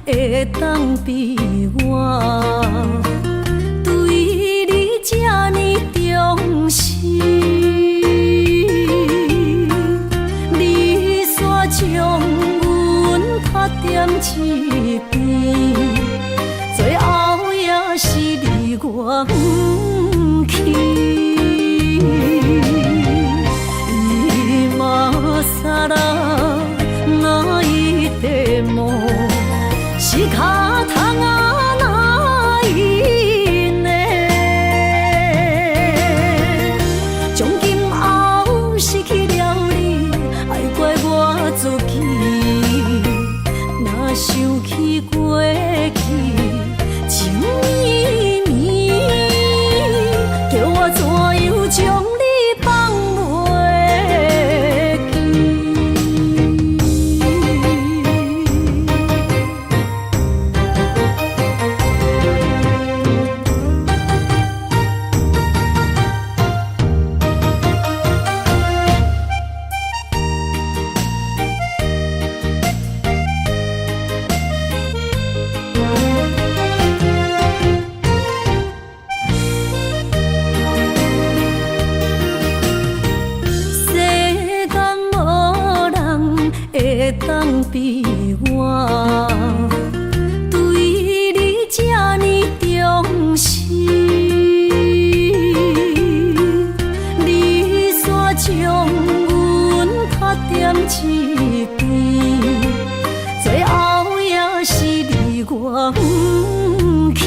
会当比我对你这呢重视？你煞将阮拍点一边，最后也是离我不去。今ら泣いても仕方がないね。从今后失去了你，爱怪我自己。若想起过去情绵绵，叫我怎样将你放袂记？当比我对你这呢重视，你煞将阮拍点一边，最后也是离我不去。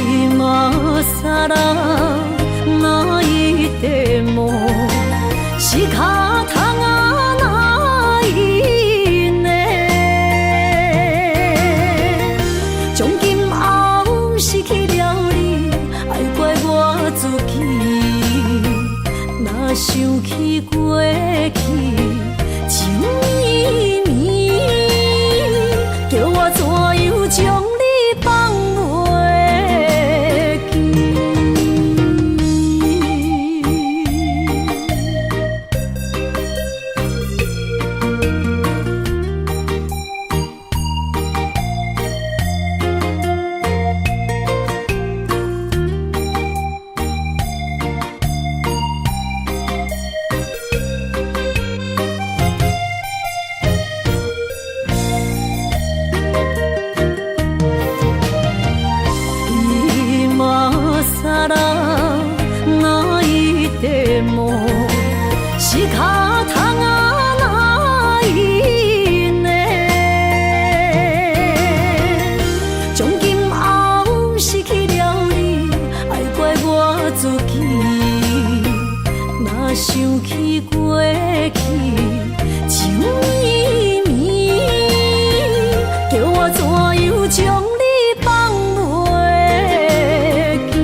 今ら泣いても仕方がないね。从今后失去了你，爱怪我自己。若想起过去情绵绵，叫我怎样将你放袂记？今ら泣いても仕方がないね。从今后失去了你，爱怪我自己。若想起过去情绵绵，叫我怎样将你放袂记？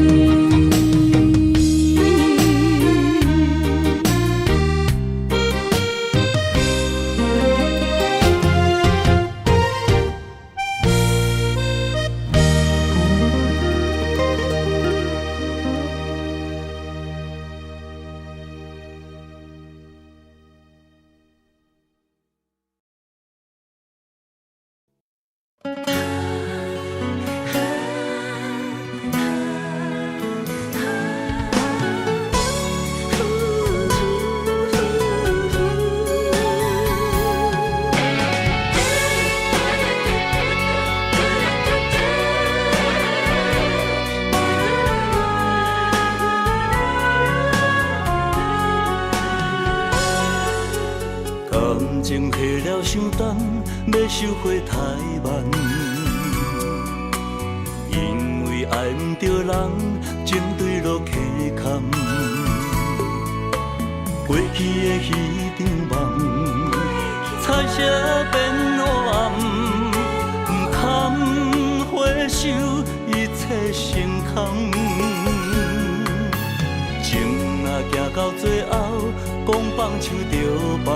感情下了伤重，要收回太慢。因为爱唔着人，情对落溪坎。过去的迄场梦，彩色变黑暗，不堪回首，一切成空。情若行到最后，讲放手就放。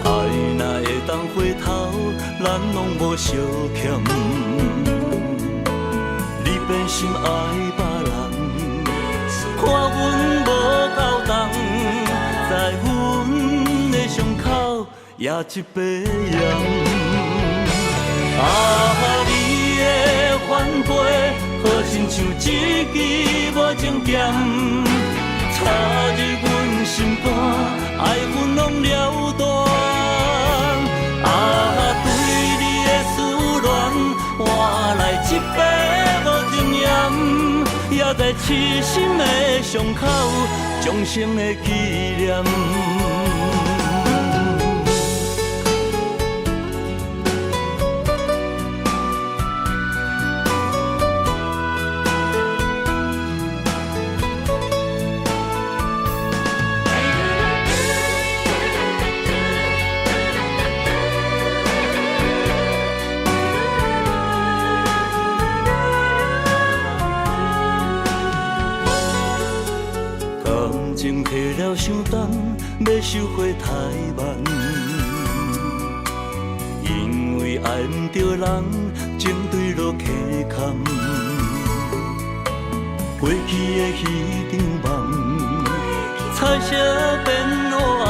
爱若会当回头，咱拢无相欠。你变心爱别人，看阮无够重，在阮的伤口。也一杯盐。你的反背，好亲像一支无情剑，插入阮心肝，爱恨拢了断。对你的思恋，换来一杯无情盐，也在痴心的伤口，终生的纪念。情提了伤重，要收回太慢。因为爱唔着人，情对落溪坎。过去的彼场梦，彩色变黑暗，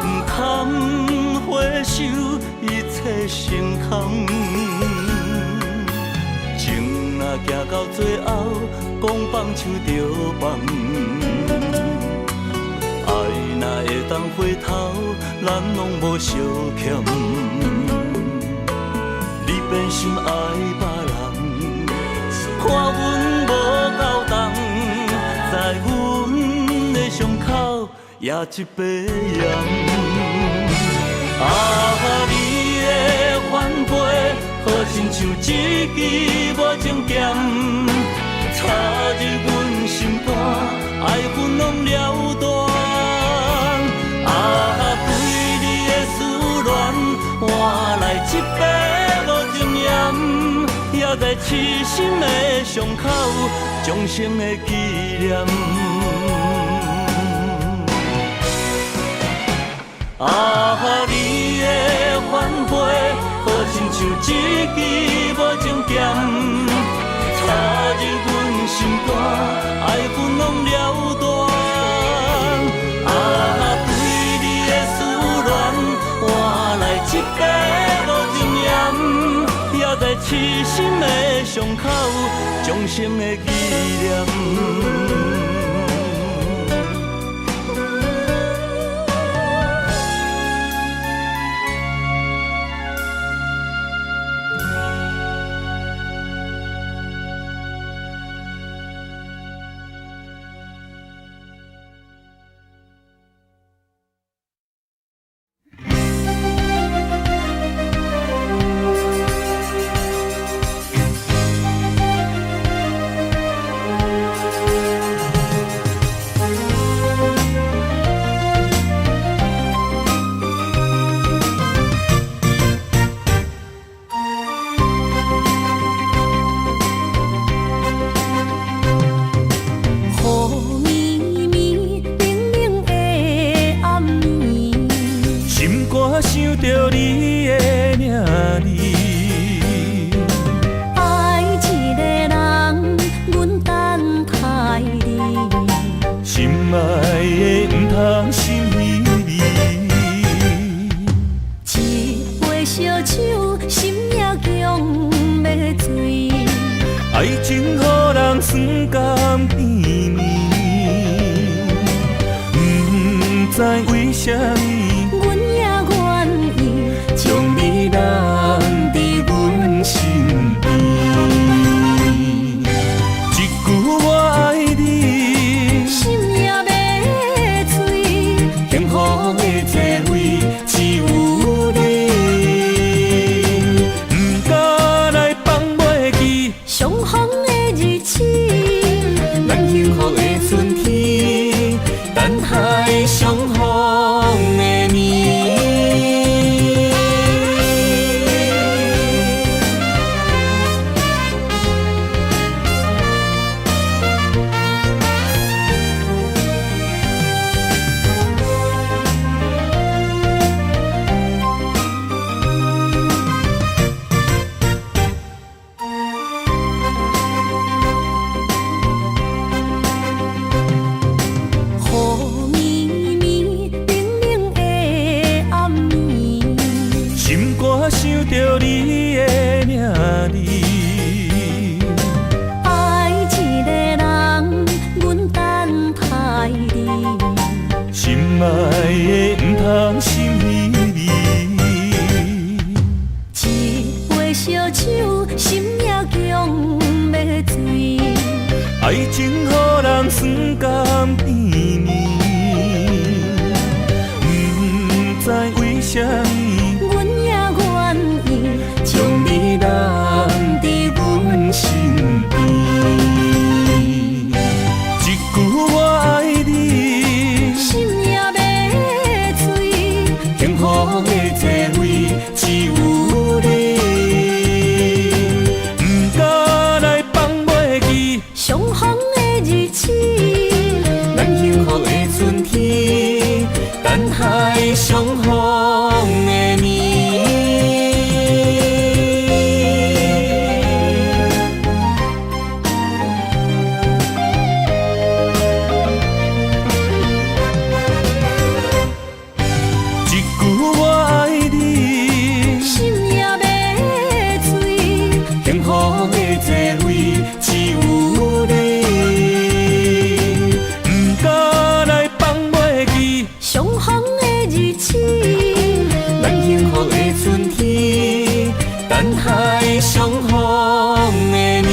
唔堪回首，一切成空。情若行到最后，讲放手就放。爱若会当回头，咱拢无相欠。你变心爱别人，看阮无够重，在阮的伤口也一杯盐。你的反背，好亲像一支无情剑，插入阮心肝，爱恨拢了断。对你的思恋，换来一杯无情盐，也在痴心的伤口，终生的纪念。你的反背，好亲像一支无情剑，插入阮心肝，爱恨拢了断。对你的思恋，换来一杯无情盐，也在痴心的伤口，终生的纪念。想着你的名字，爱一个人，阮等待你，心爱的唔通心稀微，一杯烧酒，心也强要醉，爱情予人酸甘甜蜜，唔知为什么。阮也愿意将你留伫阮身边，一句我爱你，心也要醉，幸福的座位只有你，不敢来放袂记相逢的日子，咱幸福的春天，等待相逢的甘甜蜜，不知为啥物，阮也愿意将你揽伫阮身边。一句我爱你，心也要碎，幸福的座位只有你，不敢来放袂记。相逢的日子，咱幸福的春天，等待相逢的暝。一句我爱你，心也要碎，幸福的座位只有你，不敢来放袂记。相逢的日子，咱幸福的春天，等待相逢的暝。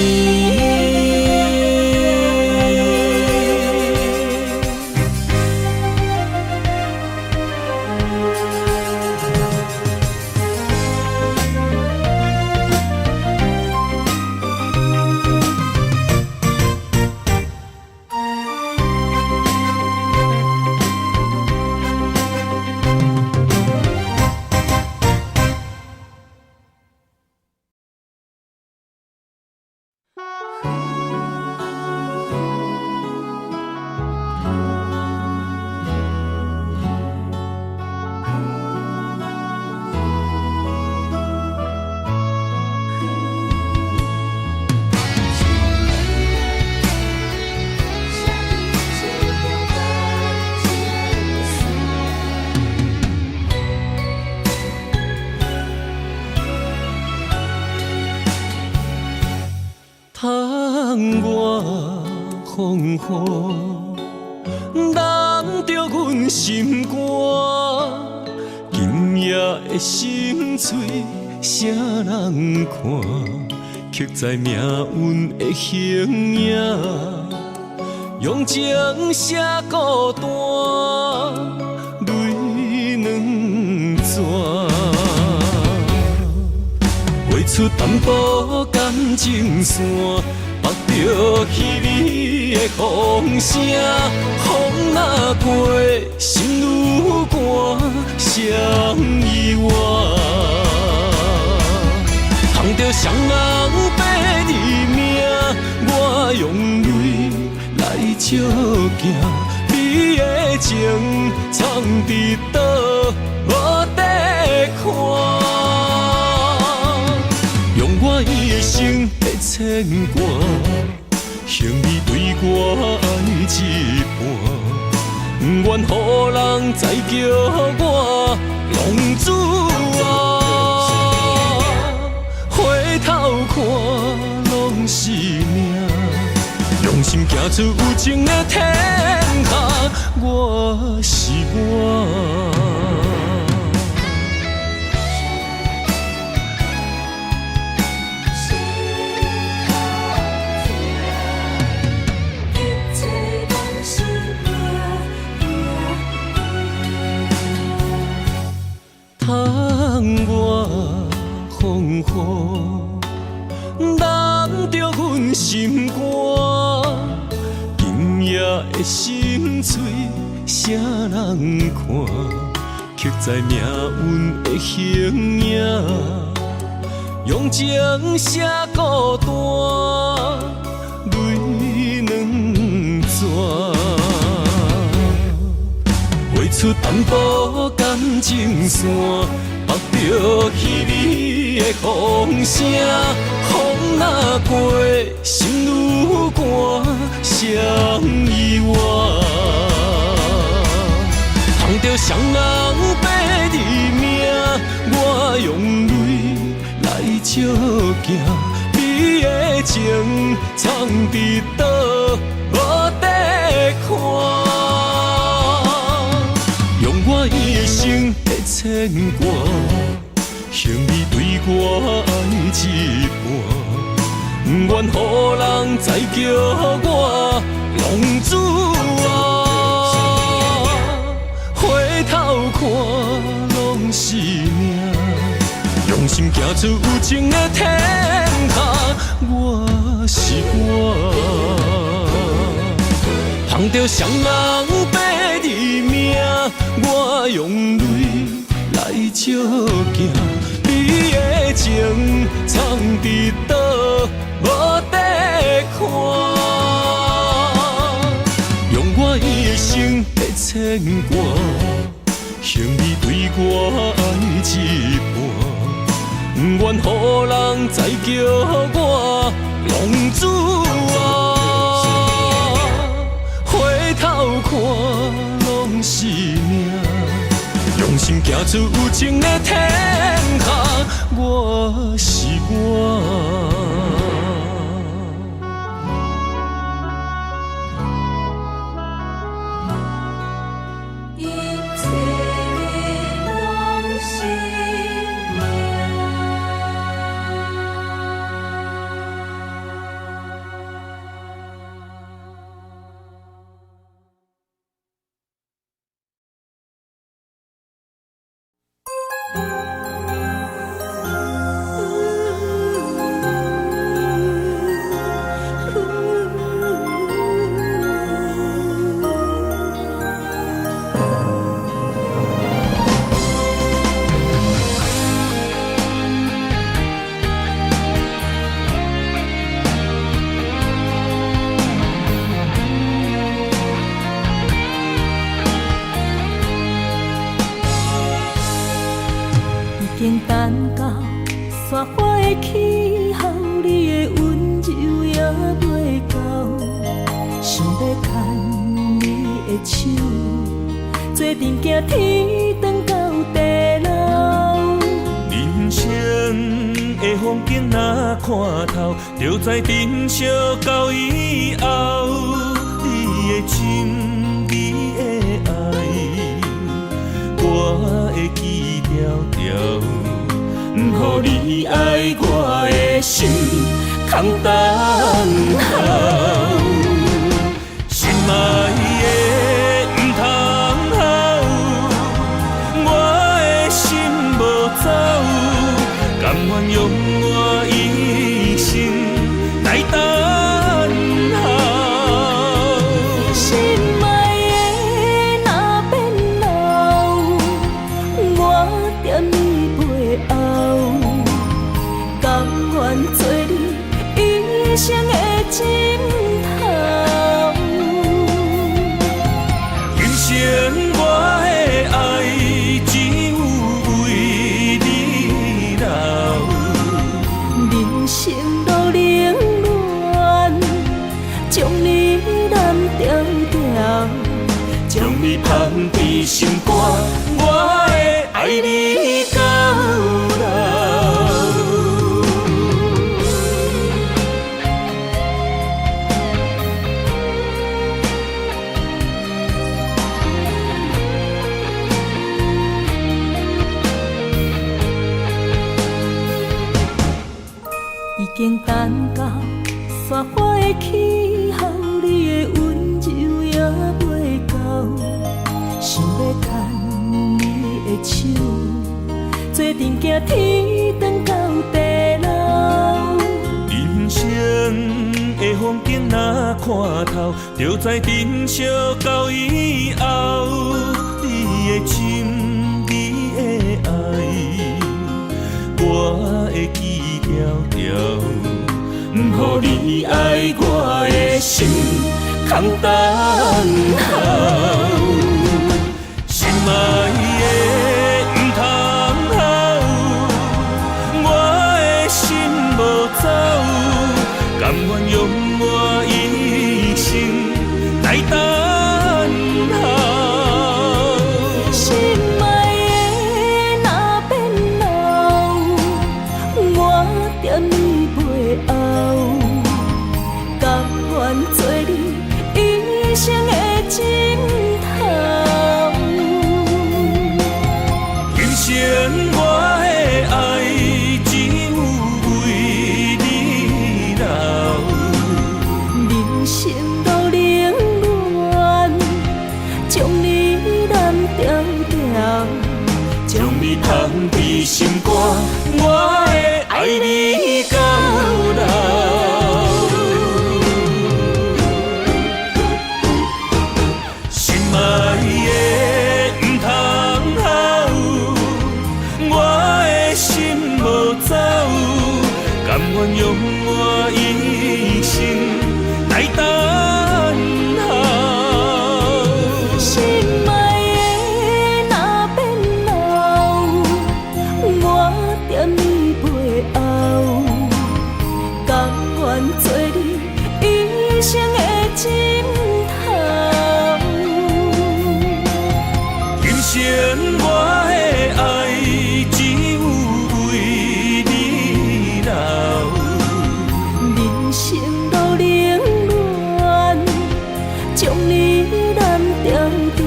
窗外风雨，揽着阮心肝。今夜的心碎，谁人看？刻在命运的形影，用情写孤单，泪两逝。画出淡薄感情线，绑着稀微的风声，风若过，心愈寒，谁意外？通着双人白日命，我用泪来照镜。你的情藏伫倒，无地看。用我一生的牵挂，向你对我爱一半，不愿予人再叫我浪子啊！回头看拢是命，用心行出有情的天下，我是我。窗外风雨，揽着阮心肝。今夜的心碎，谁人看？刻在命运的形影，用情写孤单，泪两逝。画出淡薄感情线，绑着稀微的风声，风若过，心愈寒，谁意外？通着双人白日命，我用泪来照镜。你的情藏伫倒，无地看。我一生的牵挂，向你对我爱一不愿予人再叫我浪子啊！回头看拢是命，用心行出有情的天下，我是我。捧着双人白字名，我用泪来照镜，你的情藏伫倒，无得看。用我一生的牵挂，向你对我爱一半，不愿予人再叫我浪子啊！回头看拢是命，用心行出有情的天下，我是我。经等到雪花的气候，你的温柔也袂到，想要牵你的手，做阵行天长到地老。人生的风景若看透，就知珍惜到以后。你的情，你的爱，我会记条条。不予你爱我的心空等候，心爱的不通好，我的心无走，甘愿用我一生来等候。心爱的若变老，我惦你背后，甘愿做你一生的枕头。今生我的爱只有为你留，人生路冷暖，将你揽条条，将你放伫心肝，我会爱你到老。已经等到雪花的气候，你的温柔也袂到，想要牵你的手，做阵行天长到地老。人生的风景若看透，就知珍惜到以后。你的情，你的爱，我会记条条。不予你爱我的心空等候，心爱的不通好，我的心无走，甘愿用我一生来等候。心爱的若变老，我惦你背后，甘愿做你一生的枕你放伫心肝，我会爱你到老。心爱的不通好，我的心无走，甘愿用我一生来等候。心爱的若变老，我踮你背后，甘愿做你一生的枕头。今生我的爱只有为你留，人生路冷暖，将你揽条条，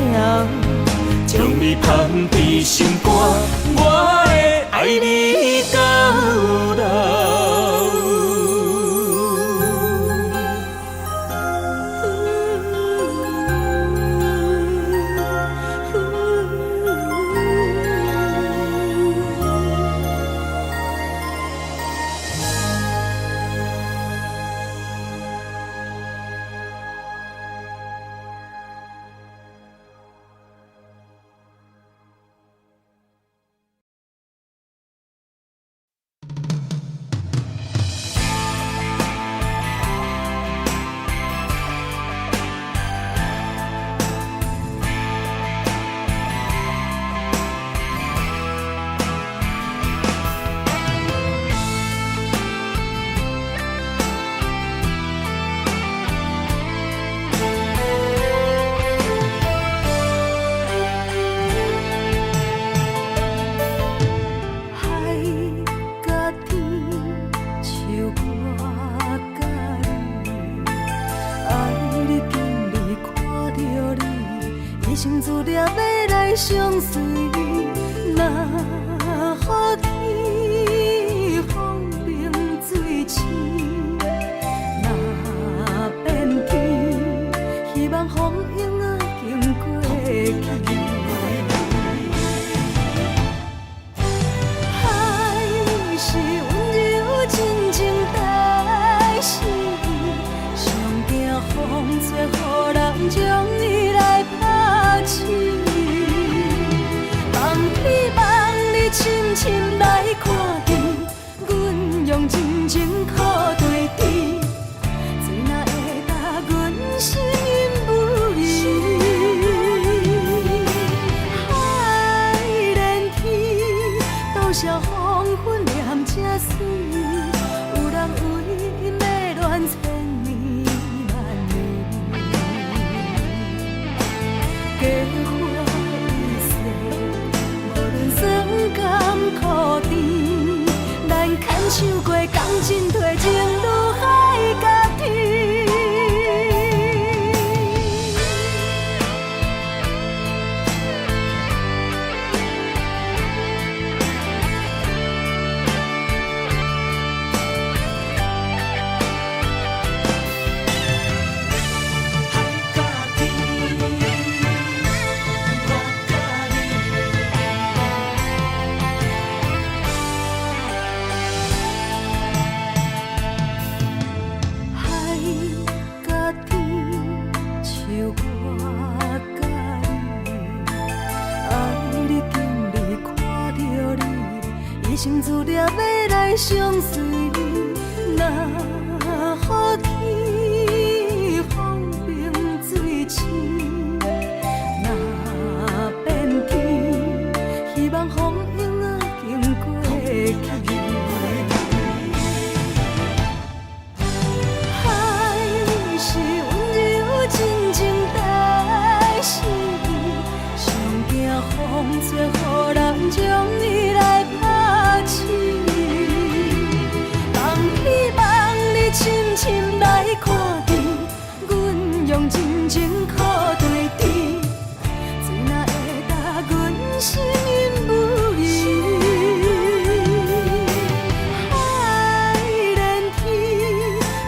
将你放伫心肝，我会爱你到老。生自念要来相随，若予天风平水清，若变天，希望风影仔经过去。海是温柔真情代诗，上惊风吹，予人将伊来拍醒。望你深深来看见，阮用真情靠对峙，谁若会答阮心不移？海连天，多少黄昏念这水，有人为美恋千年万年，假花一世，无论酸甘苦甜，咱牵手过共进退，情如海甲天。生自念要来相随，若予天风平水清，若变天，希望风影仔经过去。海是温柔真情代诗，上惊风吹，予人将伊来拍醒。望你深深来看见，阮用真情靠对峙，谁若会答阮心不移？海连天，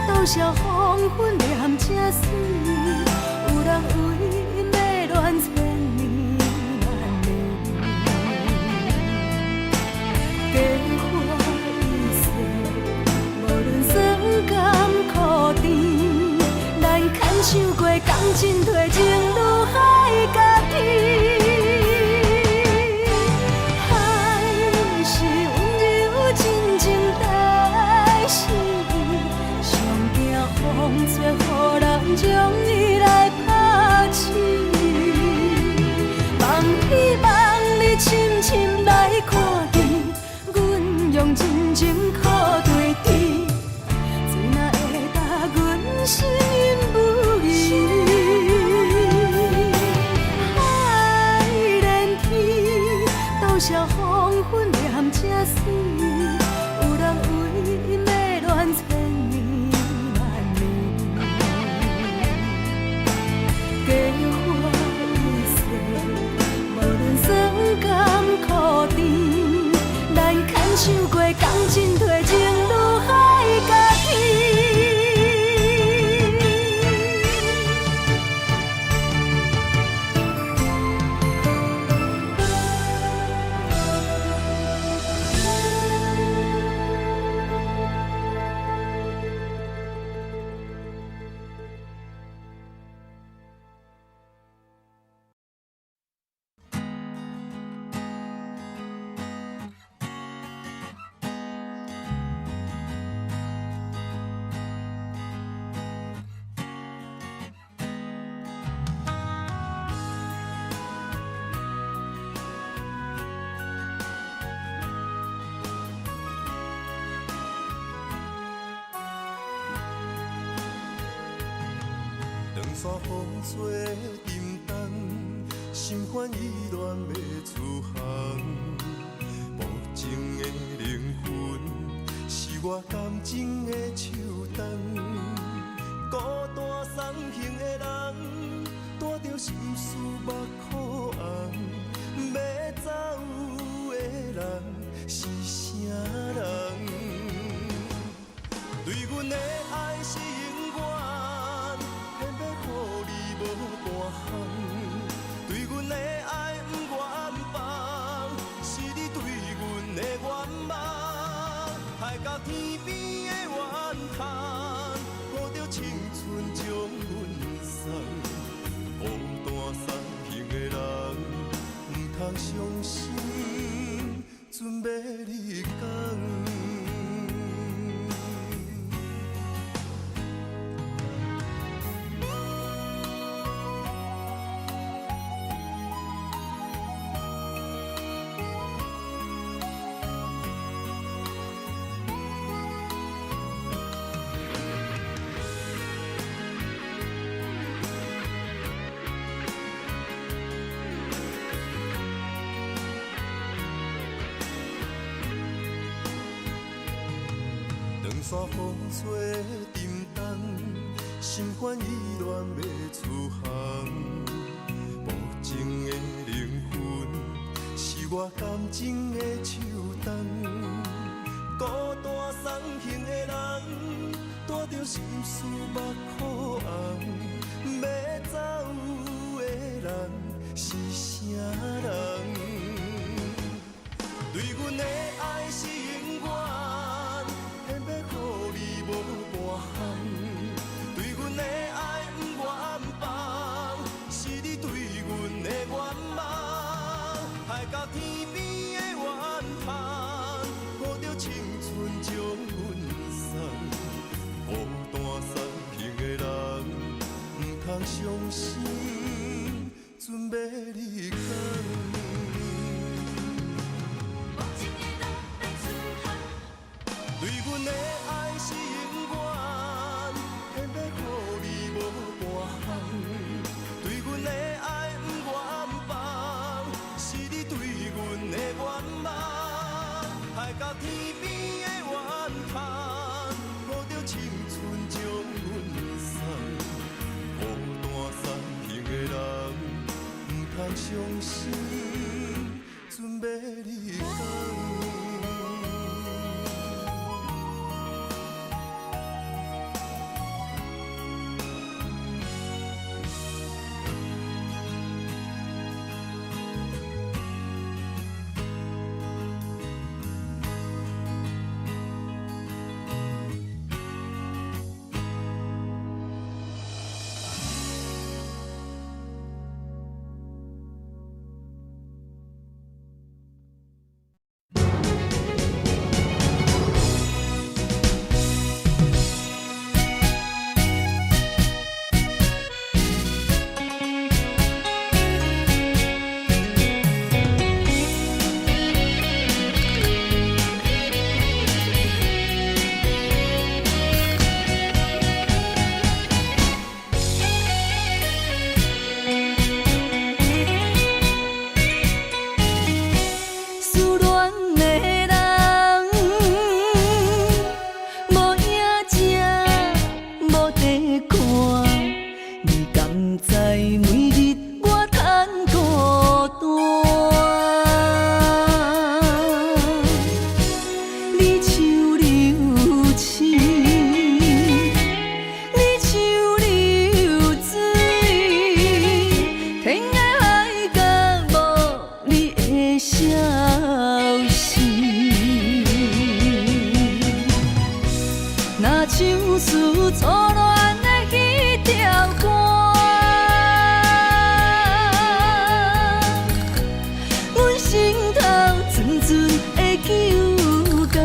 多少黄昏念这水，有人为美恋千年万年，深深来看见，阮用真情靠地甜，水若会答阮心不移。海连天，斗笑黄昏念这水，有人为要恋千年万年，家花已逝，无论酸甘苦甜，咱牵手过感情褪情愈海甲天。山风吹沉重，心烦意乱要出航。无情的灵魂，是我感情的手重。孤单送行的人，带着心事目苦红。要走的人是啥人？对阮的爱是永远。偏要予你无半项，对阮的爱不愿放，是你对阮的愿望。海角天边的怨叹，抱着青春将阮送。孤单送行的人，不通伤心，准要你讲。山风吹沉重，心烦意乱要出航。无情的灵魂，是我感情的手重。孤单送行的人，带着心事目苦红。要走的人是啥人？对阮的爱是永远。偏要予你无半项，对阮的爱不愿放，是你对阮的愿望。海角天边的怨叹，抱着青春将阮送。孤单送行的人，不通伤心，准要你讲。对阮的爱是永远，偏要予你无半项。对阮的爱不愿放，是你对阮的愿望。海角天边的怨叹，抱着青春将阮送。孤单送行的人，不通伤心，准要你讲。消息。若唱出初恋的迄条歌，阮心头阵阵的揪感。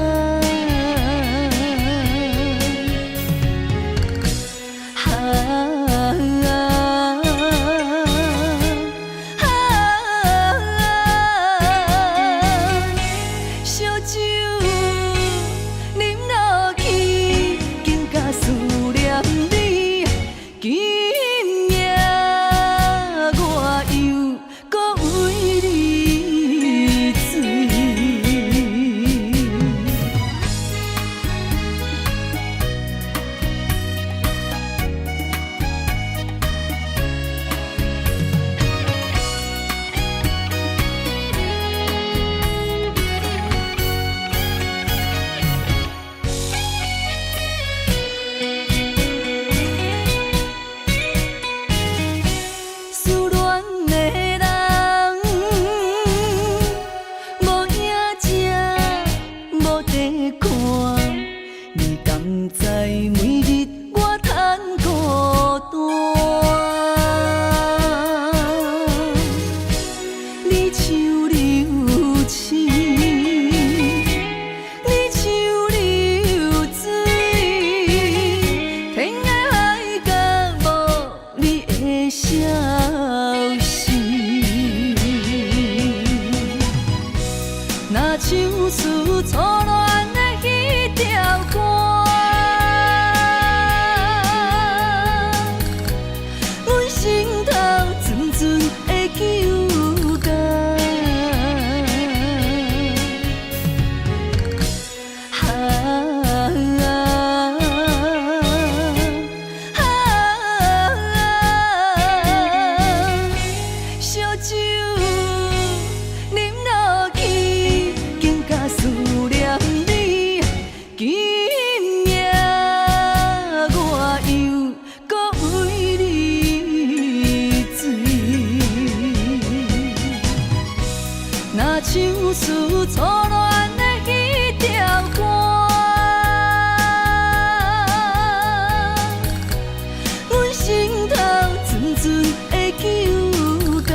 烧酒啉落去，更加思念你。今夜我又搁为你醉。思恋的人，无影食，无地看，你甘知每日我叹孤单？你像流星，你像流水，天涯海角无你的消息。若唱出初恋的迄条歌，阮心头阵阵的揪感。烧酒啉落去，更加思念你。今夜我又搁为你醉。若唱出初恋的迄条歌，阮心头阵阵的揪感。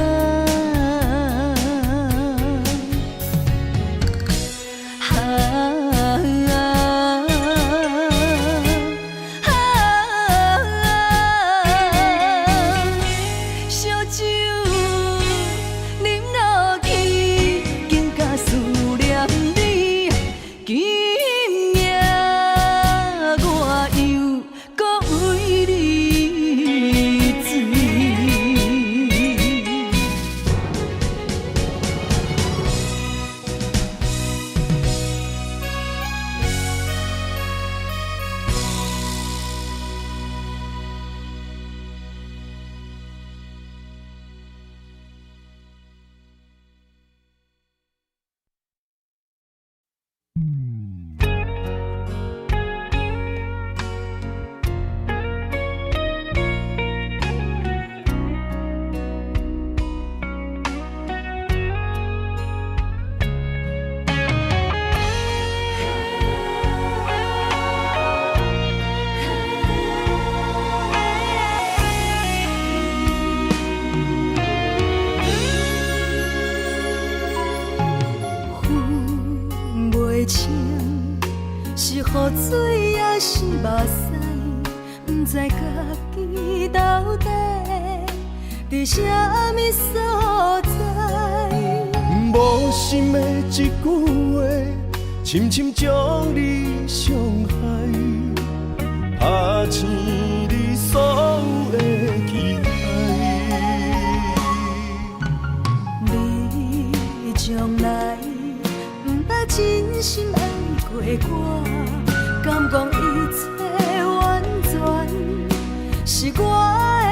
烧酒啉落去，更加思念你。今夜我又搁为你醉。分袂清是雨水还是目屎，不知家己到底伫啥物所在。无心的一句话，深深将你伤害，拍醒你所有的期待。你将来不捌真心爱过我，敢讲一切完全是我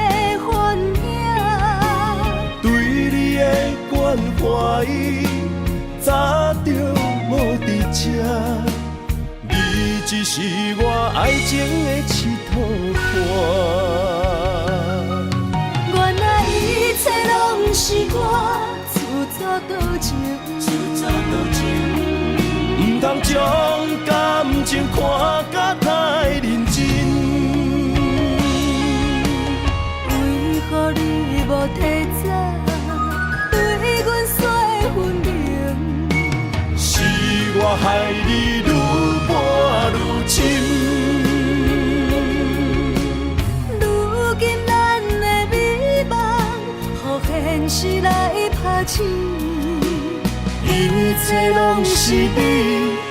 的幻影？对你的关怀，早就无伫这，你只是我爱情的佚佗伴。原来一切拢是我自作多情自作多情。唔通将感情看甲太认真。为何你无提早对阮说分明？是我害你愈搬愈深。如今咱的美梦，予现实来拍醒。一切拢是你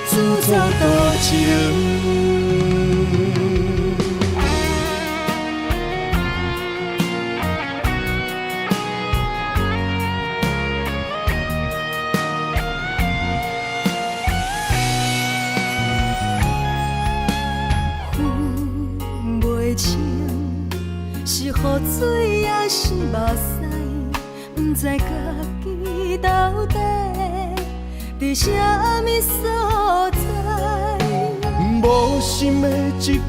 自作多情。分袂清是雨水还是目屎，不知家己到底伫啥物所在。无心的一句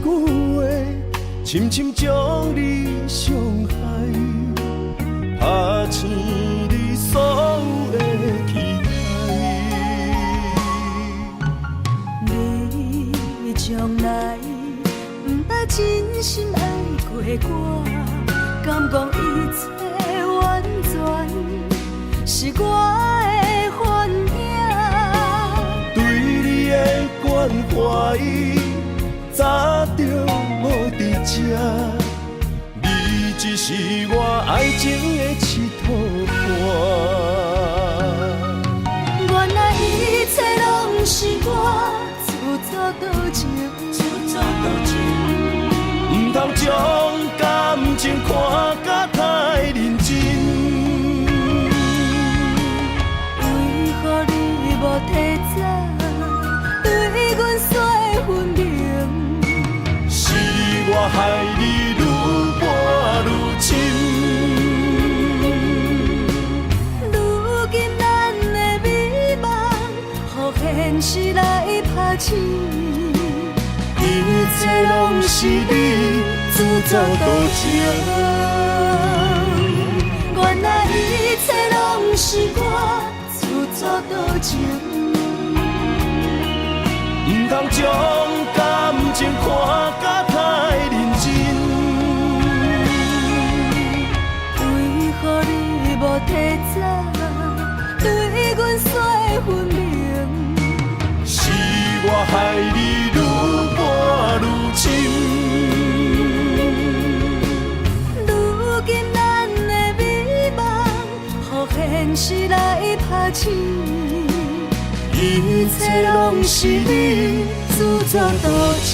话，深深将你伤害，拍醒你所有的期待。你将来不捌真心爱过我，敢讲一切完全是我的幻影？对你的关怀，早就无伫这，你只是我爱情的一套伴。原来一切拢是我自作多情，自作多情。唔通将感情看甲太认真。为何你无提早对阮说分明？是我害你愈搬愈深。如今咱的美梦，予现实来拍醒。一切拢是你自作多情，原来一切拢是我自作多情。唔通将感情看甲太认真。为何你无提早对阮说分明？是我害你愈搬愈深。如今咱的美梦，予现实来拍醒。一切拢是你自作多情。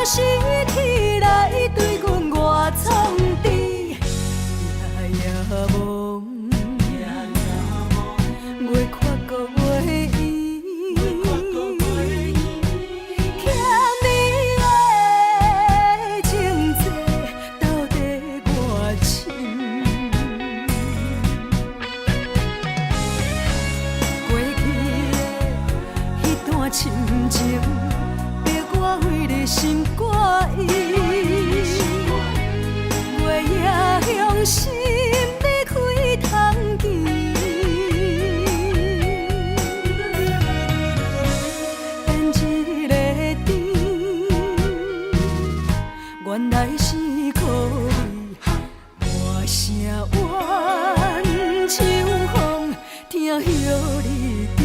是天来对阮心挂意，月夜向心要开窗机，变一个甜，原来是苦味，歌声怨秋风，听叶离枝。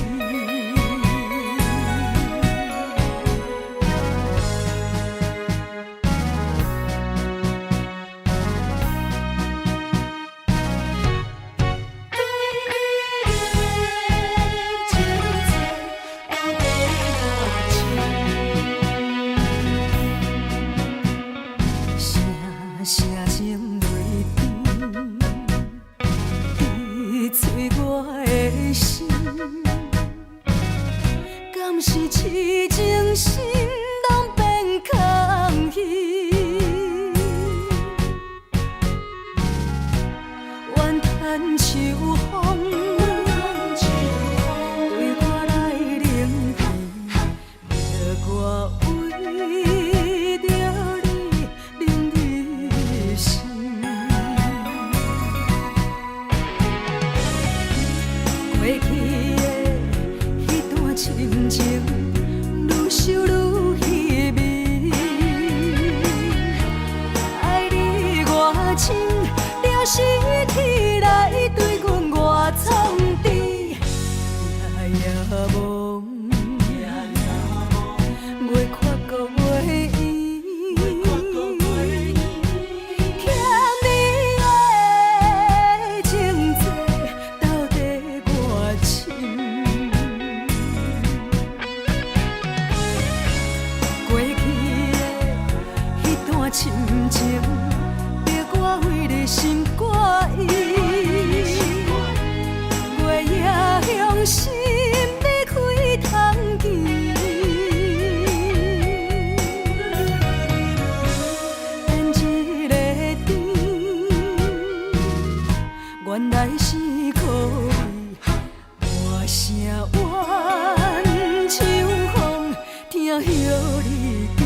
敢是痴情心拢变空虚，怨叹秋风对我来冷淡，要我为着你冷你心。过去的迄段深情，愈想愈稀微。爱你偌深，了是天来对阮偌创治，夜夜梦，袂看过袂圆。欠你的情债，到底偌深？过去的迄段深情，逼我为你心挂意，月夜向心要开窗机，变一个甜，原来是苦味，歌声怨秋风，听叶离枝。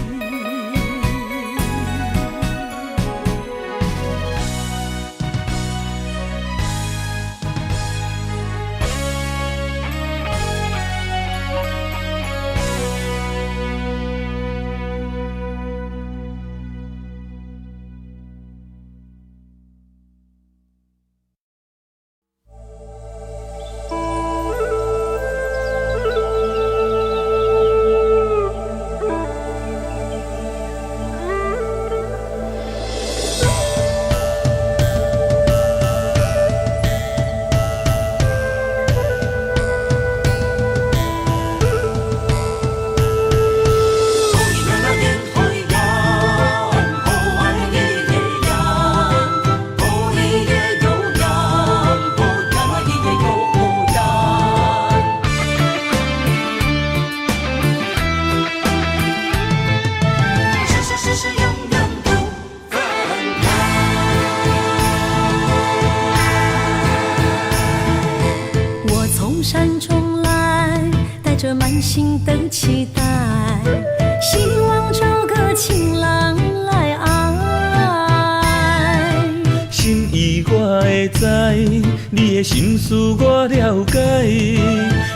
山中来，带着满心的期待，希望找个情郎来爱。心意我会知，你的心思我了解，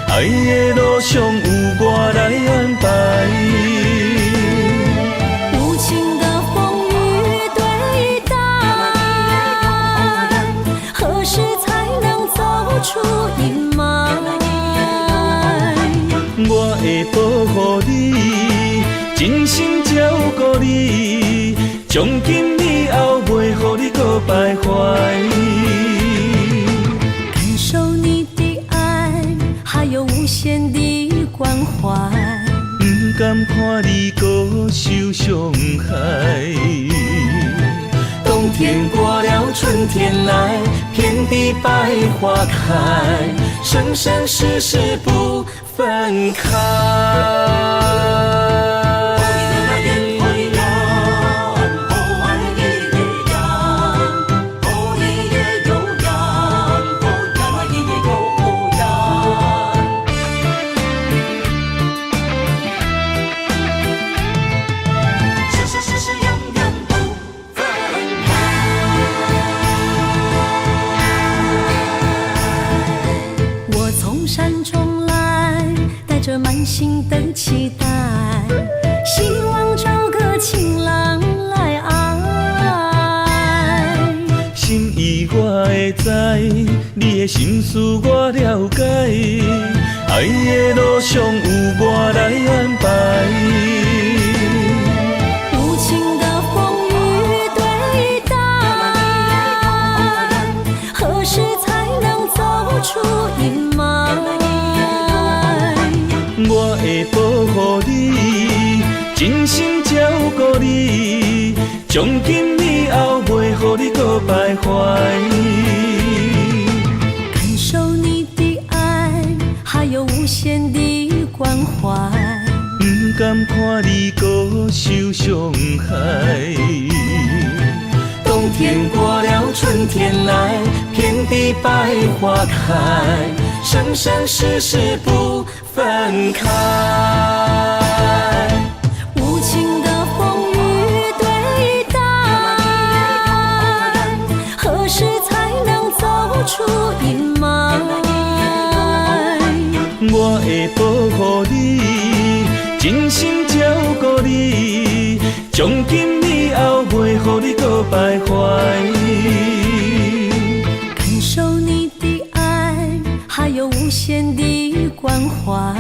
爱的路上有我来安排。无情的风雨对待，何时才能走出阴霾？我会保护你，真心照顾你，从今以后袂予你搁徘徊。感受你的爱，还有无限的关怀，不甘看你搁受伤害。冬天过了，春天来，遍地百花开，生生世世不分开。心等期待，希望找个情人来爱。心意我会知，你的心思我了解，爱的路上有我来安排。无情的风雨对待，何时才能走出阴霾？我会保护你，真心照顾你，从今以后袂予你搁徘徊。感受你的爱，还有无限的关怀。不甘看你搁受伤害。冬天过了，春天来，遍地百花开，生生世世不分开。无情的风雨对待，何时才能走出阴霾？我会保护你，真心照顾你，从今以后袂予你搁徘徊。感受你的爱，还有无限的关怀。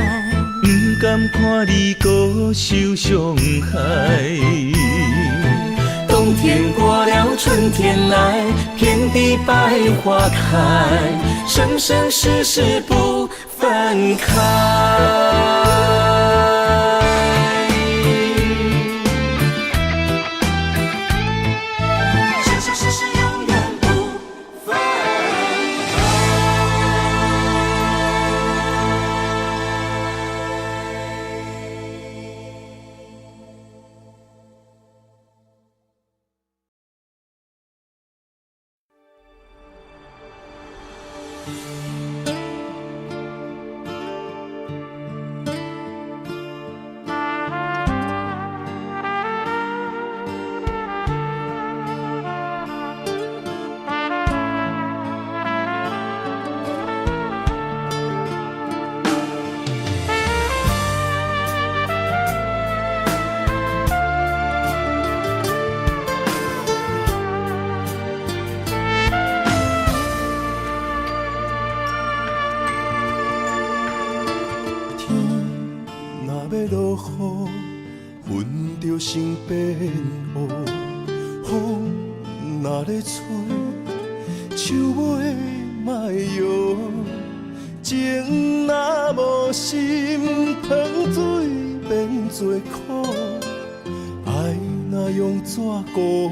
不甘看你搁受伤害。冬天过了，春天来，遍地百花开，生生世世不分开。生生世世永远不分开。落雨，云就成变乌；风若咧吹，树尾莫摇。情若无心，糖水变做苦；爱若用纸糊，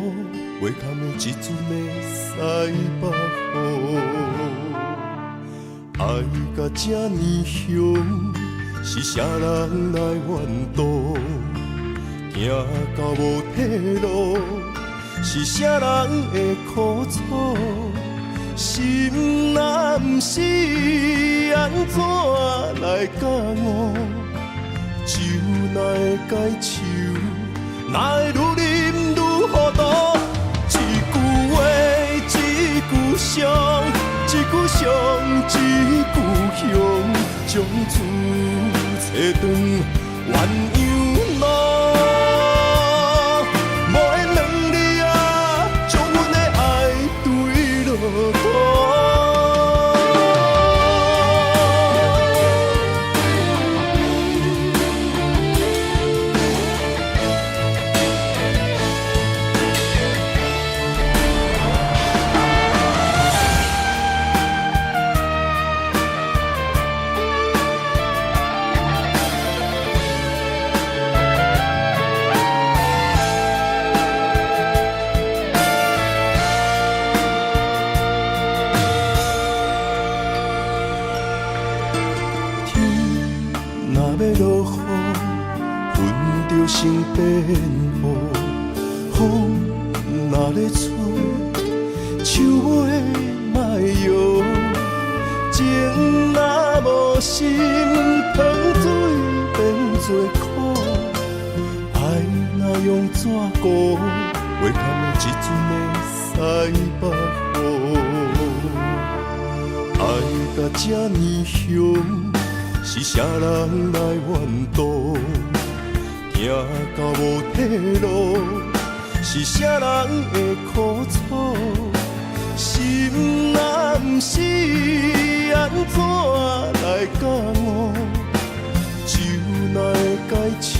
袂堪的一阵的西北雨。爱甲这呢凶。是啥人来怨妒？行到无退路，是啥人会苦楚？心若不是，安怎来感悟？酒哪会解愁？哪会愈啉愈糊涂？一句话，一句伤，一句伤，一句凶，将厝找转鸳鸯路。无缘两字啊，将阮的爱对落土。落雨，云就成变乌；风若咧吹，树尾莫摇。情若无心，糖水变做苦；爱若用纸糊，袂堪的一阵的西北雨。爱甲这呢凶。是啥人来怨妒？行到无退路，是啥人的苦楚？心难死，安怎来感悟？酒哪会解愁？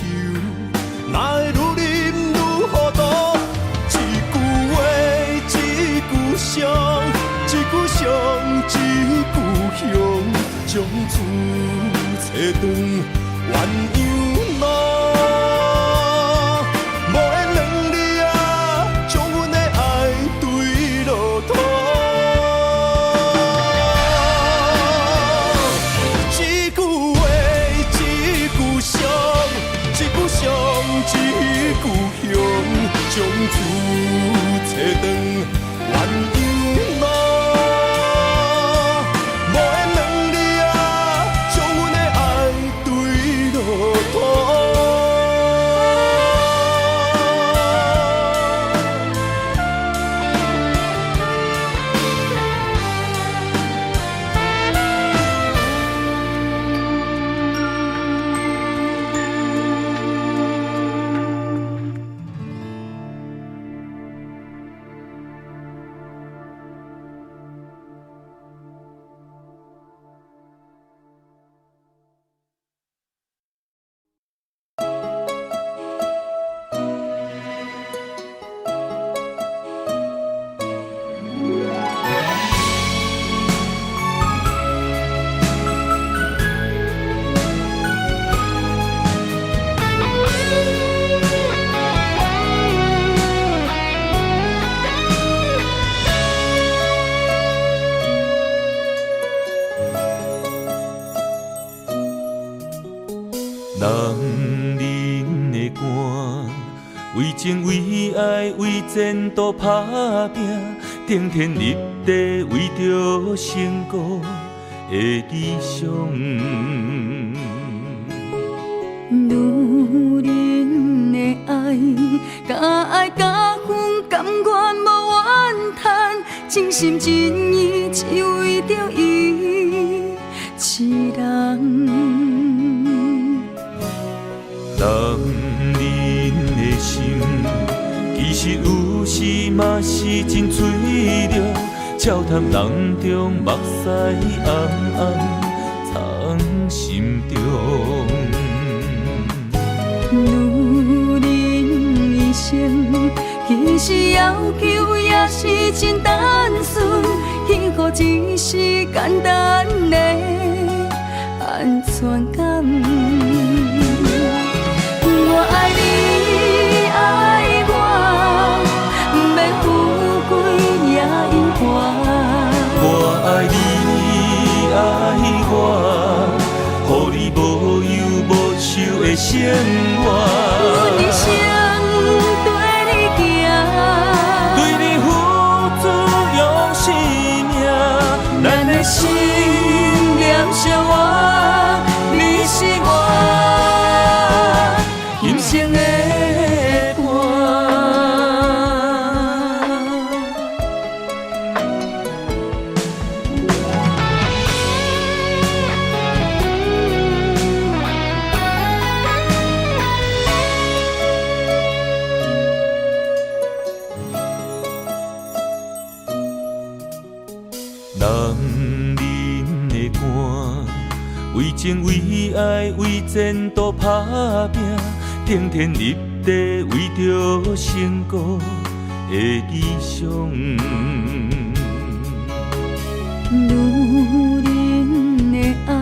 哪会愈啉愈糊涂？一句话，一句伤，一句伤，一句香，将厝找转鸳鸯路。无缘两字啊，将阮的爱对落土。一句话，一句伤，一句伤，一句香，将厝找转鸳鸯路。无缘两字啊，将阮的爱对落土。人人的肝，为情为爱为前途打拼，顶天立地为着成功的理想。女人的爱，甲爱甲恨，甘愿无怨叹，真心真意只为着伊一人。人的心，其实有时嘛是真脆弱，笑谈人中目屎暗暗藏心中。女人一生，其实要求也是真单纯，幸福只是简单的安全感。我爱你，爱我，不免富贵也有我。我爱你，爱我，予你无忧无愁的生活。我一生对你行，对你付出用生命，咱的心念相活，你是我今生的伴。人人的肝，为情为爱为前途打拼，顶天立地为着成功的理想。女人的爱，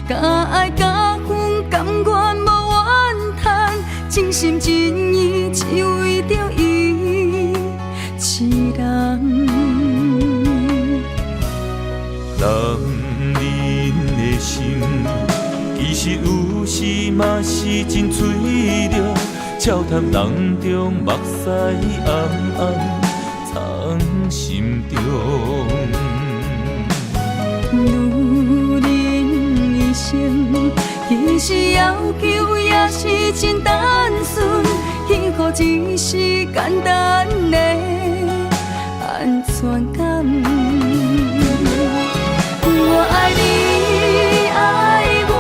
甲爱甲恨，甘愿无怨叹，真心真意只为着伊一人。人的心，其实有时嘛是真脆弱，笑谈人中目屎暗暗藏心中。女人一生，其实要求也是真单纯，幸福只是简单的安全感。我爱你，爱我，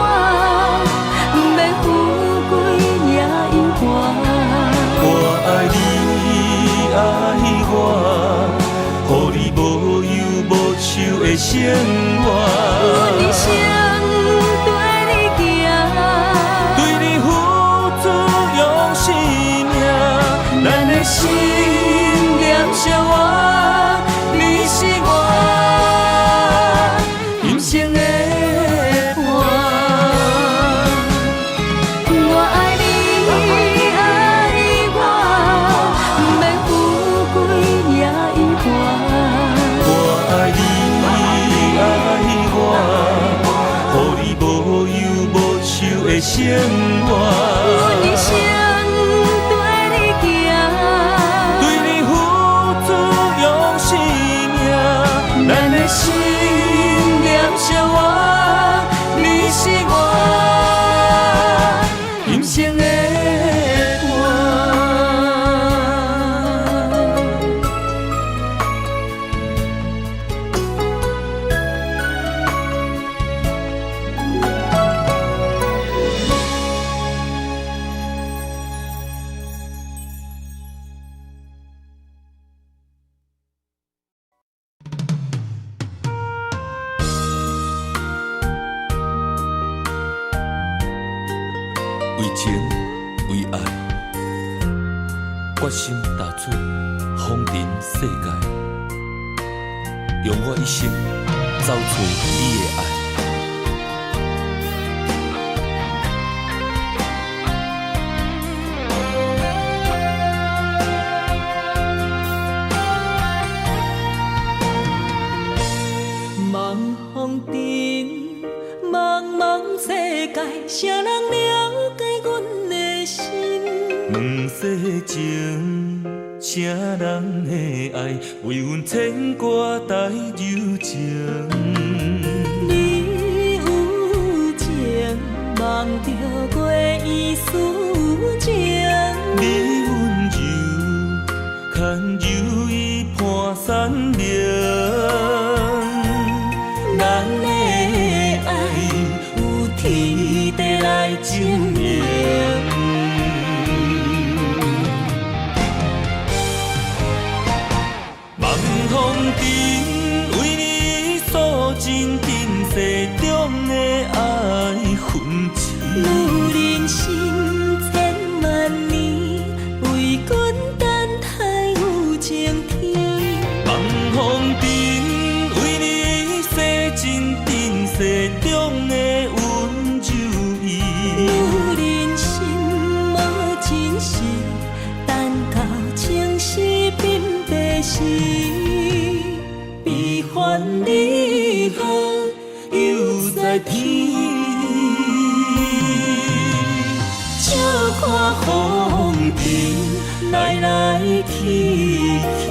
生活。阮一生跟你行，对你付出用生命，咱的心念相活，你是我人生的伴。我爱你爱我，免富贵也意外。我爱你爱我，予你无忧无愁的生活。阮一生跟你行，对你付出用生命，咱的心念相活，你是我人生的伴。为情为爱，决心踏出风尘世界，用我一生找找你的爱。茫风中，茫茫世界，谁人了解阮的心？问世情，啥人的爱为阮牵挂带柔情？你有情，望着月圆思情。你温柔，牵柔意伴山岭。咱的爱有天地来证明。望风尘为你诉尽今世中的爱痕迹。女人心千万年，为君等待有情天。望风尘为你洗尽今世中的温柔意。女人心无真实，等到情丝鬓白时，悲欢离合又在天。笑看风尘来来去去。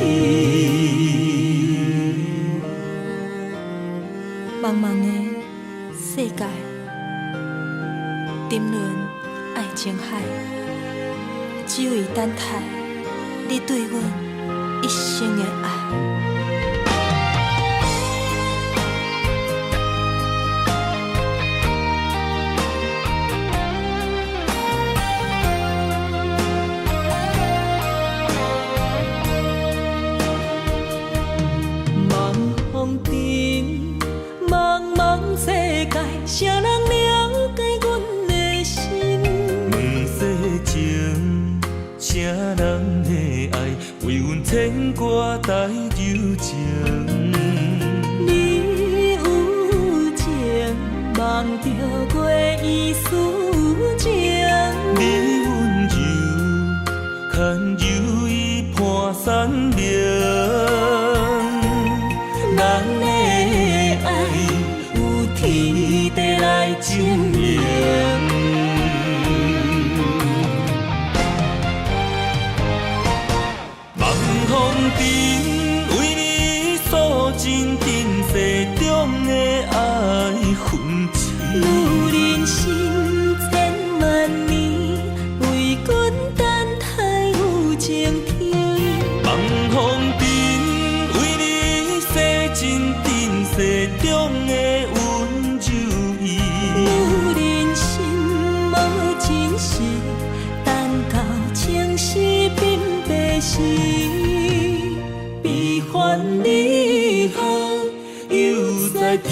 茫茫的世界，沉沦爱情海，只为等待你对阮一生的爱。茫风中，茫茫世界，谁人了解阮的心？问世情，啥人的爱为阮牵挂带柔情？你有情，望着月圆思情。你温柔，牵柔意伴山岭。咱的爱有天地来证明。望风尘为你诉尽今世中的爱痕迹。女人心千万年，为君等待有情天。望风尘为你洗尽今世中的温柔意。女人心无真实，等到情丝鬓白时，悲欢离合又在天。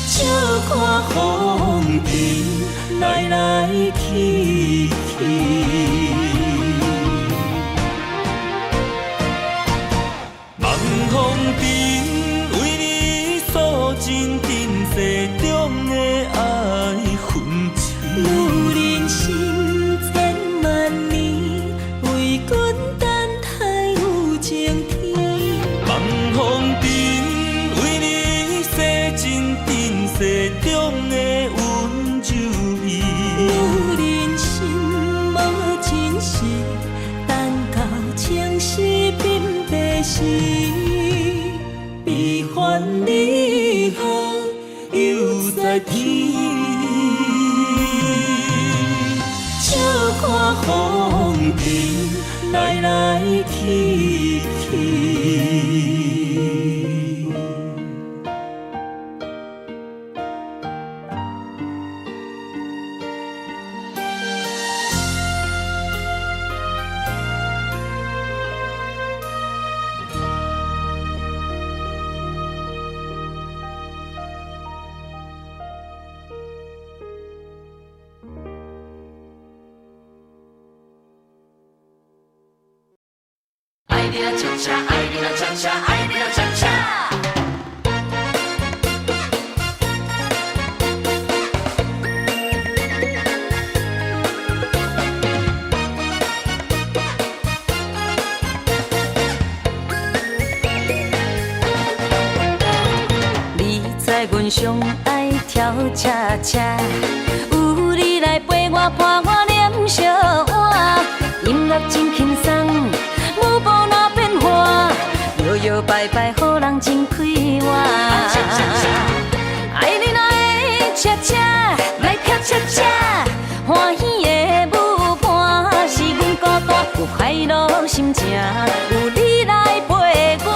笑看风尘来来去去，望风尘为你诉尽今世中的爱恨情。女人心千万年，为君等待有情天。望风尘为你洗尽今世中的温柔意。女人心无真实，等到情丝鬓白时，悲欢离合又在天。笑看风尘来来去去。爱你啦恰恰，爱你啦恰恰，爱你啦恰恰。你知阮上爱跳恰恰，有你来陪我伴我念小碗，音乐真轻松。舞步哪变化，摇摇摆摆，予人真快活。爱你哪会恰恰，来跳恰恰，欢喜的舞伴是阮孤单，有快乐心情，有你来陪我，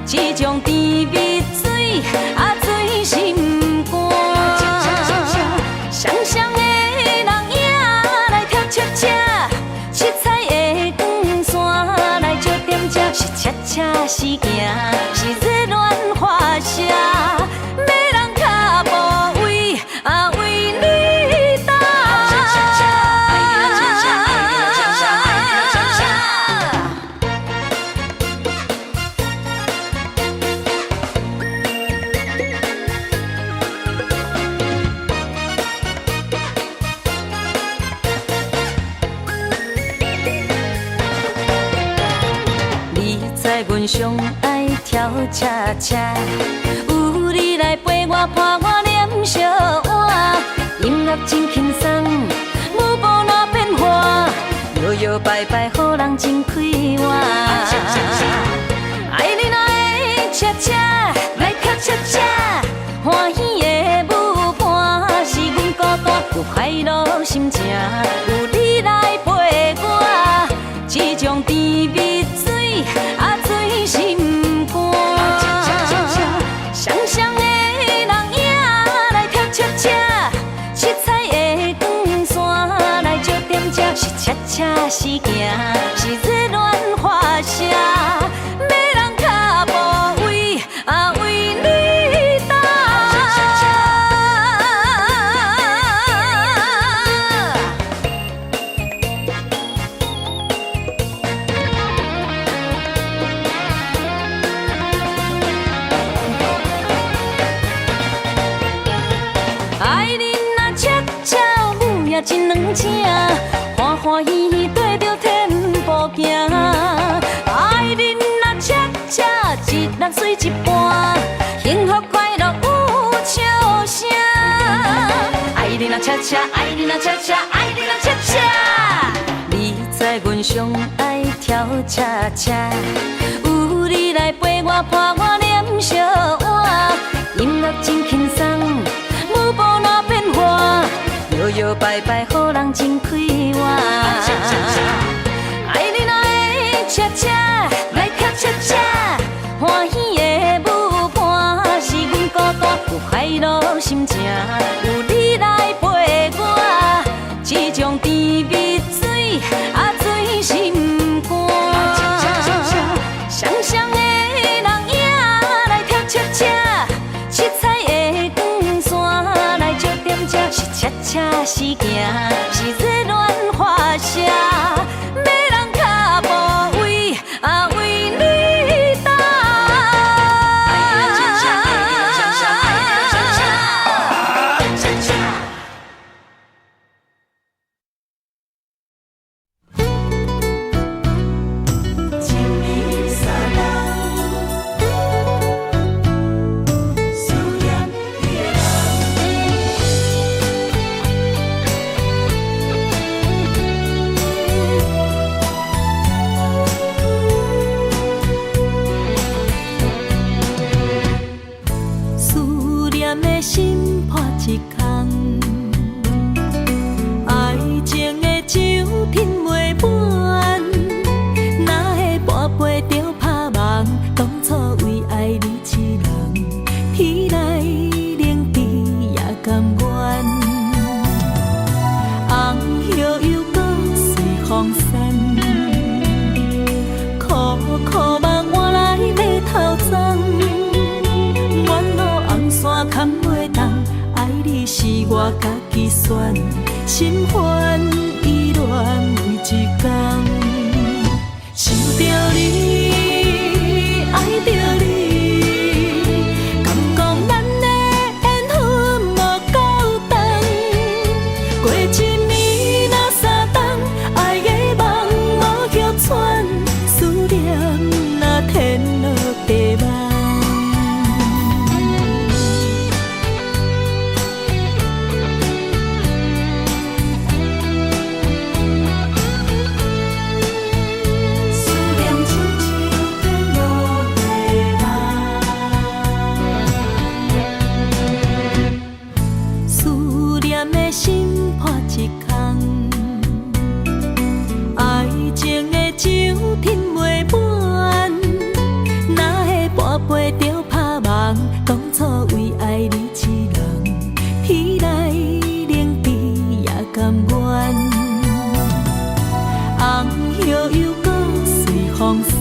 这种甜蜜水啊醉心肝。双双的人影来跳恰恰，七彩的光线来照点这，是恰恰是行，是热恋花谢，要人脚步为啊为你打。你知阮上爱跳恰恰，有你来陪我伴我念小碗，音乐真轻松，舞步哪变化，摇摇摆摆，予人真快活。爱你哪会恰恰，来跳恰恰，欢喜的舞伴是阮孤单，有快乐心情，有你来陪我，这种甜蜜水啊醉心肝。双双的人影来跳恰恰，七彩的光线来照点这，是恰恰是行，是热恋花谢，要人脚步为啊为你打。爱你若恰恰，有也真软正，欢欢喜喜对着天步行。爱你若恰恰，一人水一半，幸福快乐有笑声。爱你若恰恰，爱你若恰恰，爱你若恰恰。你知阮上爱跳恰恰，有你来陪我伴我念小碗，音乐真轻松。舞步哪变化，摇摇摆摆，予人真快活。爱你哪会恰恰，来跳恰恰，欢喜的舞伴是阮孤单，有快乐心情，有你来陪我，这种甜蜜水啊醉心肝。双双的人我家己选，心烦意乱为一天。想着你，爱着你，敢讲咱的缘分无够长？过一暝若三冬，爱的梦无叫喘，思念若天落地网。心破一空，爱情的酒饮袂满，哪会半杯就拍梦？当初为爱你一人，天来冷比也甘愿。红叶又搁随风散，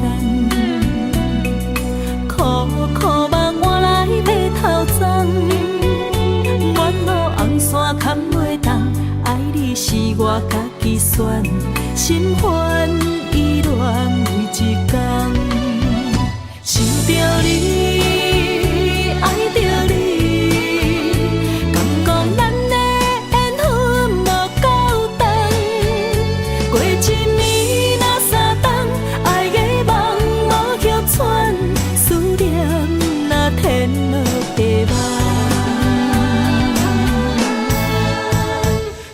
苦苦梦换来白头鬃。远路红线牵袂动，爱你是我家己选，心烦意乱为一天。想着你，爱着你，敢讲咱的缘分无够长？过一暝若三冬，爱的梦无叫喘，思念若天落地网。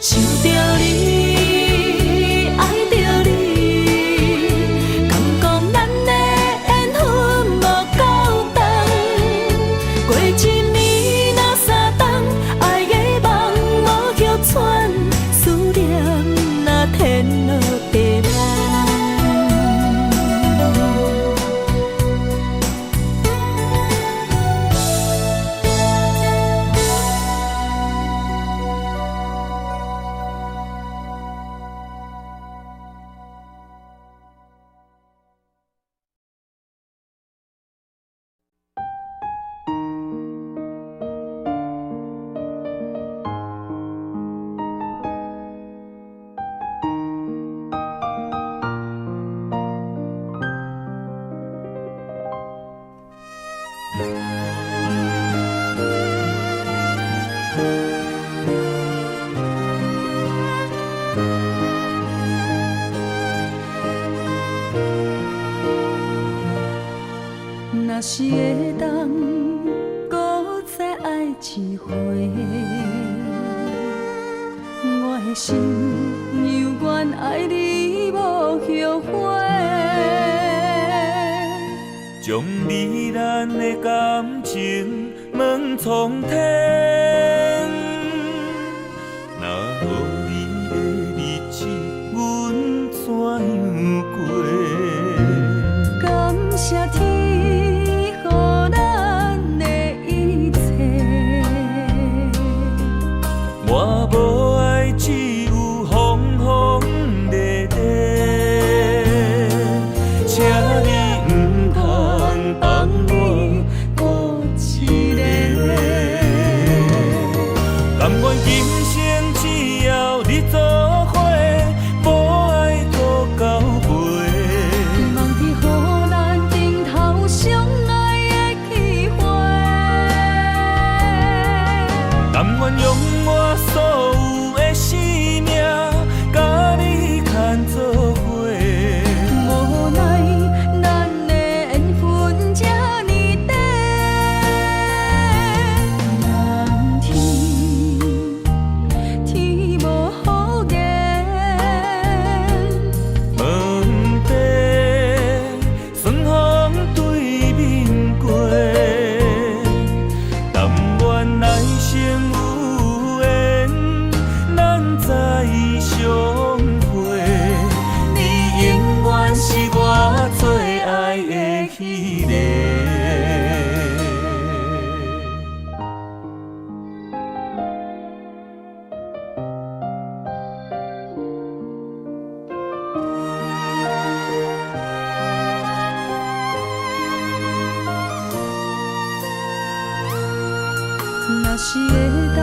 想着你，爱着你，敢讲咱的缘分无够长？过一暝若三冬，爱的梦无叫喘，思念若天落地网。若是会当搁再爱一回，我的心犹原爱你无后悔。将你咱的感情问苍天，若无你的日子，阮怎样过？感谢天，予咱的一切。我无爱，只有风风雨雨，请你唔通放我孤一个。甘愿今生只要你做伙，无爱拖到尾。望天予咱顶头相爱的机会。甘愿用我所有的生命，甲你牵做伙。无奈咱的缘分这呢短，蓝天天无好言，问题顺风对面过，但愿来生有缘，咱再相会。你永远是我最爱的迄个。若是会当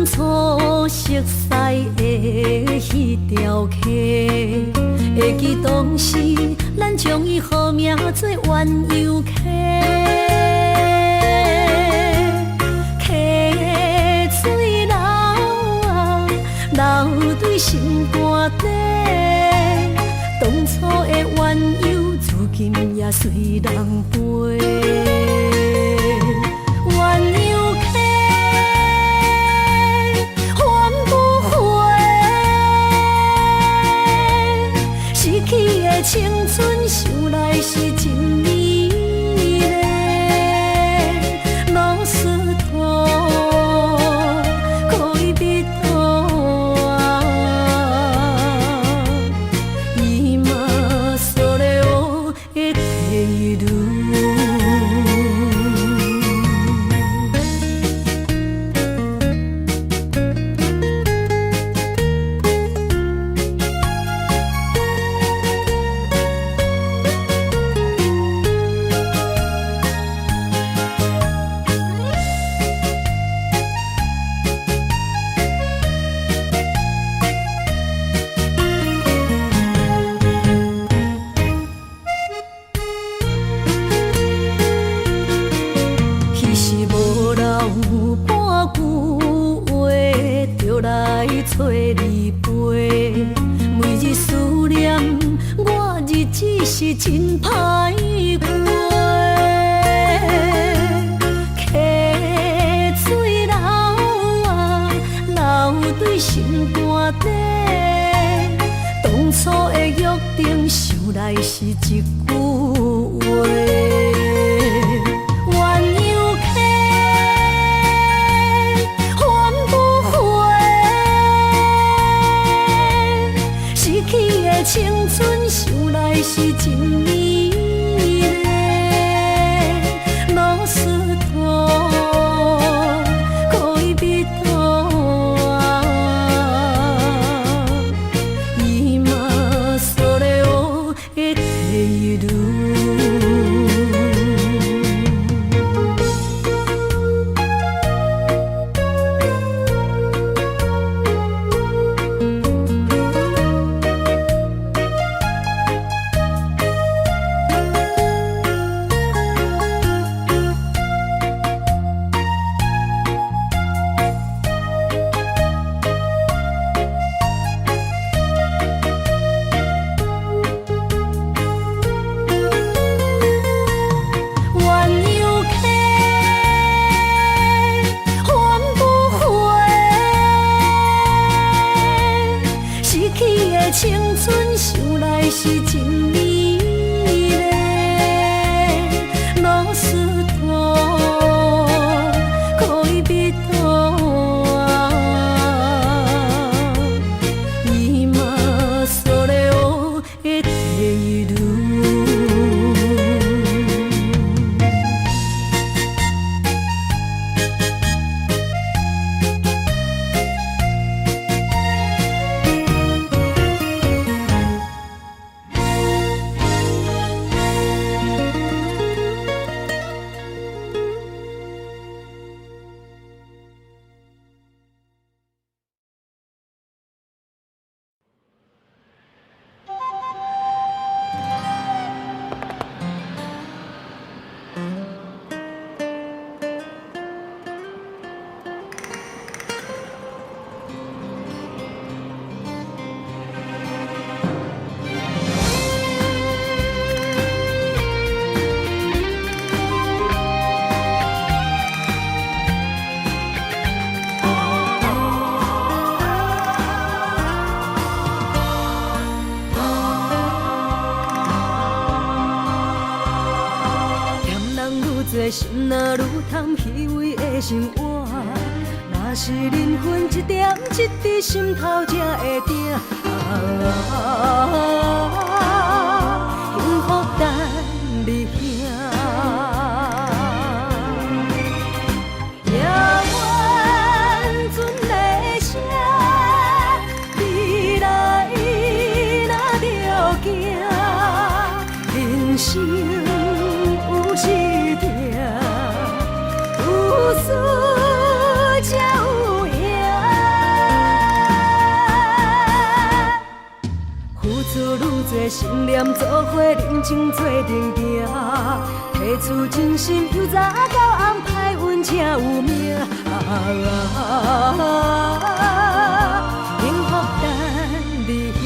当初熟悉的迄条溪，会记当时咱将伊号名做鸳鸯溪。溪水流啊，流对心肝底。当初的鸳鸯，如今也随人飞。鸳鸯溪，还不回，逝去的青春，想来是真美丽。老师徒，可以比图啊，伊嘛所了的地路。找你陪，每日思念，我日子是真歹过。溪水流啊，流对心肝底。当初的约定，想来是一句话。青春想来是真美丽，老师徒可以比图啊，伊嘛所了的地路。青春想来是真美丽，老师徒可以比图啊，伊嘛所了的地路。心若愈贪虚伪的生活，若是人分一点一滴心头才会定。幸福等你兄，夜晚船的声，未来若着行，人生有时。有输才有赢，情做阵行，提出真心由早到暗，歹运才有命。幸福等你遐。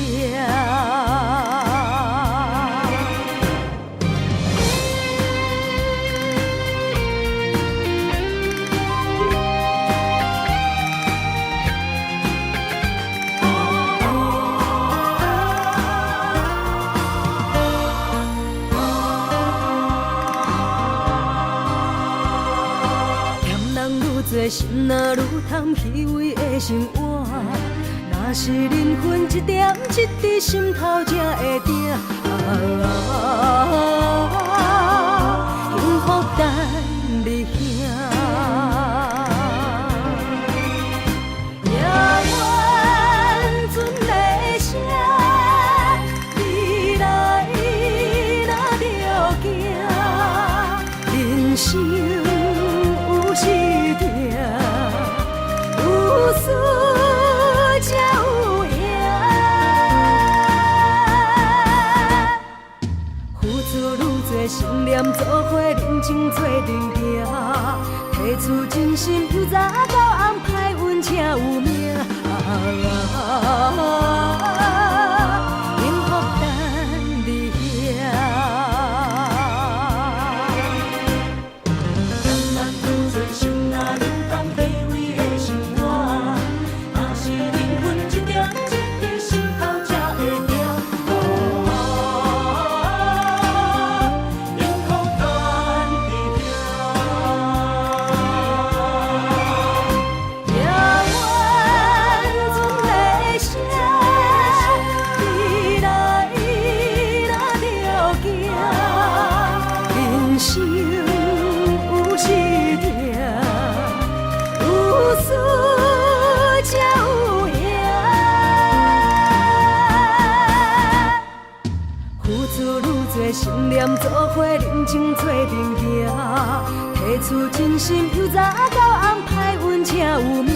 心若愈贪虚伪的生活，若是人分一点一滴心头才会定。幸福等你兄，也愿存个声，未来若着行，人生。有时有输才有赢，付出愈多，心念做伙，认真做阵行，提出真心，由早到暗，歹运才有命。幸福等你遐。心念做伙，认真做阵行，提出真心，由早到暗，歹运才有命。